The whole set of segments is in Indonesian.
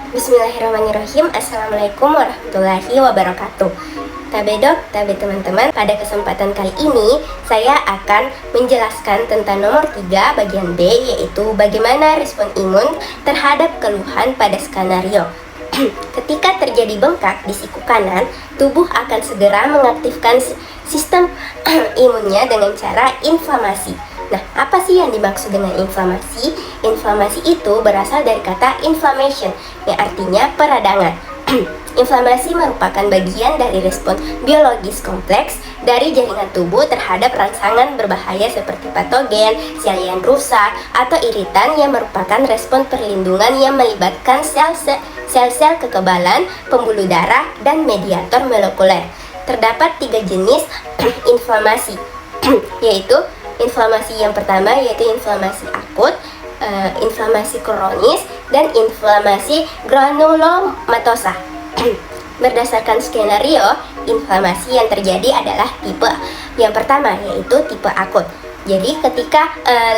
Bismillahirrahmanirrahim. Assalamualaikum warahmatullahi wabarakatuh. Tabe teman-teman, pada kesempatan kali ini saya akan menjelaskan tentang nomor 3 bagian B, yaitu bagaimana respon imun terhadap keluhan pada skenario. Ketika terjadi bengkak di siku kanan, tubuh akan segera mengaktifkan sistem imunnya dengan cara inflamasi. Nah, apa sih yang dimaksud dengan inflamasi? Inflamasi itu berasal dari kata inflammation, yang artinya peradangan. Inflamasi merupakan bagian dari respon biologis kompleks dari jaringan tubuh terhadap rangsangan berbahaya seperti patogen, sel yang rusak, atau iritan yang merupakan respon perlindungan yang melibatkan sel-sel kekebalan, pembuluh darah, dan mediator molekuler. Terdapat 3 jenis inflamasi, yaitu inflamasi yang pertama yaitu inflamasi akut, inflamasi kronis, dan inflamasi granulomatosa. Berdasarkan skenario, inflamasi yang terjadi adalah tipe yang pertama, yaitu tipe akut. Jadi ketika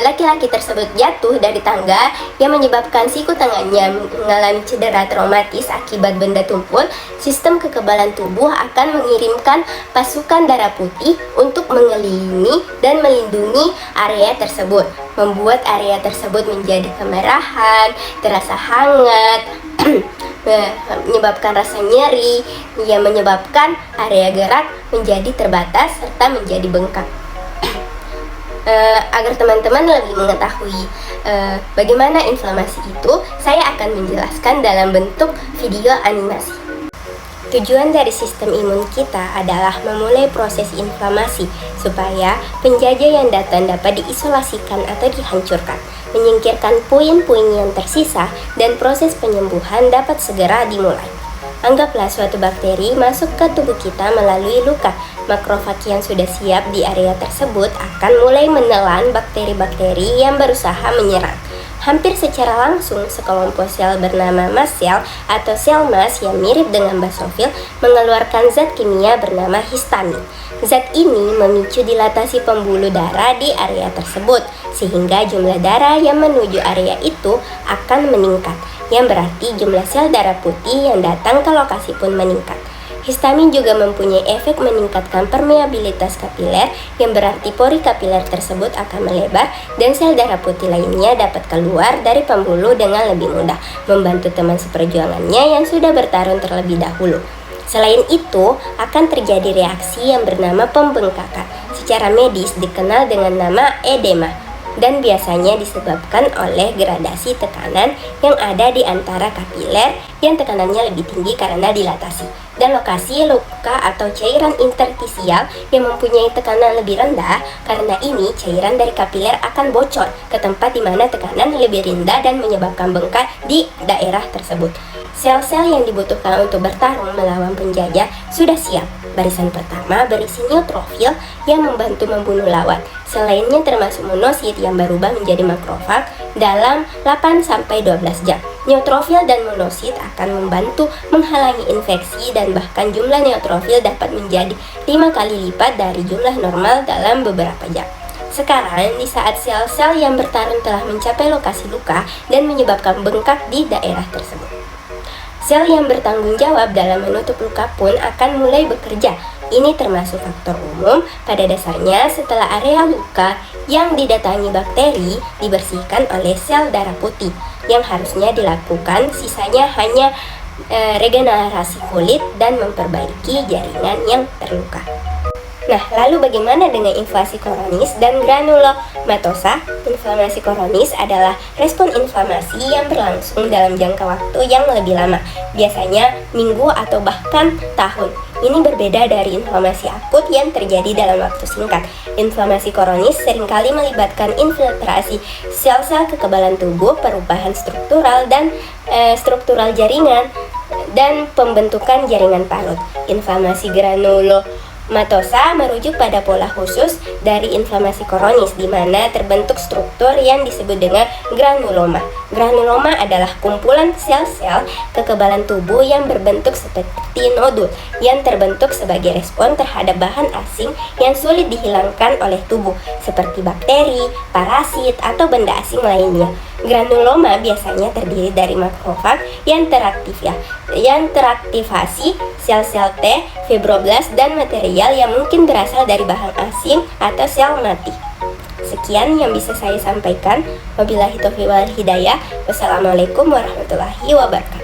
laki-laki tersebut jatuh dari tangga yang menyebabkan siku tangannya mengalami cedera traumatis akibat benda tumpul, sistem kekebalan tubuh akan mengirimkan pasukan darah putih untuk mengelilingi dan melindungi area tersebut, membuat area tersebut menjadi kemerahan, terasa hangat, menyebabkan rasa nyeri, yang menyebabkan area gerak menjadi terbatas serta menjadi bengkak. Agar teman-teman lebih mengetahui bagaimana inflamasi itu, saya akan menjelaskan dalam bentuk video animasi. Tujuan dari sistem imun kita adalah memulai proses inflamasi supaya penjajah yang datang dapat diisolasikan atau dihancurkan, menyingkirkan puing-puing yang tersisa, dan proses penyembuhan dapat segera dimulai. Anggaplah suatu bakteri masuk ke tubuh kita melalui luka. Makrofag yang sudah siap di area tersebut akan mulai menelan bakteri-bakteri yang berusaha menyerang. Hampir secara langsung, sekelompok sel bernama mast cell atau sel mast yang mirip dengan basofil mengeluarkan zat kimia bernama histamin. Zat ini memicu dilatasi pembuluh darah di area tersebut, sehingga jumlah darah yang menuju area itu akan meningkat, yang berarti jumlah sel darah putih yang datang ke lokasi pun meningkat. Histamin juga mempunyai efek meningkatkan permeabilitas kapiler, yang berarti pori kapiler tersebut akan melebar dan sel darah putih lainnya dapat keluar dari pembuluh dengan lebih mudah, membantu teman seperjuangannya yang sudah bertarung terlebih dahulu. Selain itu, akan terjadi reaksi yang bernama pembengkakan, secara medis dikenal dengan nama edema, dan biasanya disebabkan oleh gradasi tekanan yang ada di antara kapiler yang tekanannya lebih tinggi karena dilatasi, dan lokasi luka atau cairan interstisial yang mempunyai tekanan lebih rendah. Karena ini, cairan dari kapiler akan bocor ke tempat di mana tekanan lebih rendah dan menyebabkan bengkak di daerah tersebut. Sel-sel yang dibutuhkan untuk bertarung melawan penjajah sudah siap. Barisan pertama berisi neutrofil yang membantu membunuh lawan. Sel lainnya termasuk monosit yang berubah menjadi makrofag dalam 8-12 jam. Neutrofil dan monosit akan membantu menghalangi infeksi, dan bahkan jumlah neutrofil dapat menjadi 5 kali lipat dari jumlah normal dalam beberapa jam. Sekarang, di saat sel-sel yang bertarung telah mencapai lokasi luka dan menyebabkan bengkak di daerah tersebut, sel yang bertanggung jawab dalam menutup luka pun akan mulai bekerja. Ini termasuk faktor umum. Pada dasarnya, setelah area luka yang didatangi bakteri dibersihkan oleh sel darah putih, yang harusnya dilakukan sisanya hanya regenerasi kulit dan memperbaiki jaringan yang terluka. Nah, lalu bagaimana dengan inflamasi kronis dan granulomatosa? Inflamasi kronis adalah respon inflamasi yang berlangsung dalam jangka waktu yang lebih lama, biasanya minggu atau bahkan tahun. Ini berbeda dari inflamasi akut yang terjadi dalam waktu singkat. Inflamasi kronis seringkali melibatkan infiltrasi sel-sel kekebalan tubuh, perubahan struktural dan struktural jaringan, dan pembentukan jaringan parut. Inflamasi granulomatosa merujuk pada pola khusus dari inflamasi kronis, di mana terbentuk struktur yang disebut dengan granuloma. Granuloma adalah kumpulan sel-sel kekebalan tubuh yang berbentuk seperti nodul yang terbentuk sebagai respon terhadap bahan asing yang sulit dihilangkan oleh tubuh, seperti bakteri, parasit, atau benda asing lainnya. Granuloma biasanya terdiri dari makrofag yang teraktivasi, sel-sel T, fibroblast, dan material yang mungkin berasal dari bahan asing atau sel mati. Sekian yang bisa saya sampaikan. Wabillahi taufiq wal hidayah. Wassalamualaikum warahmatullahi wabarakatuh.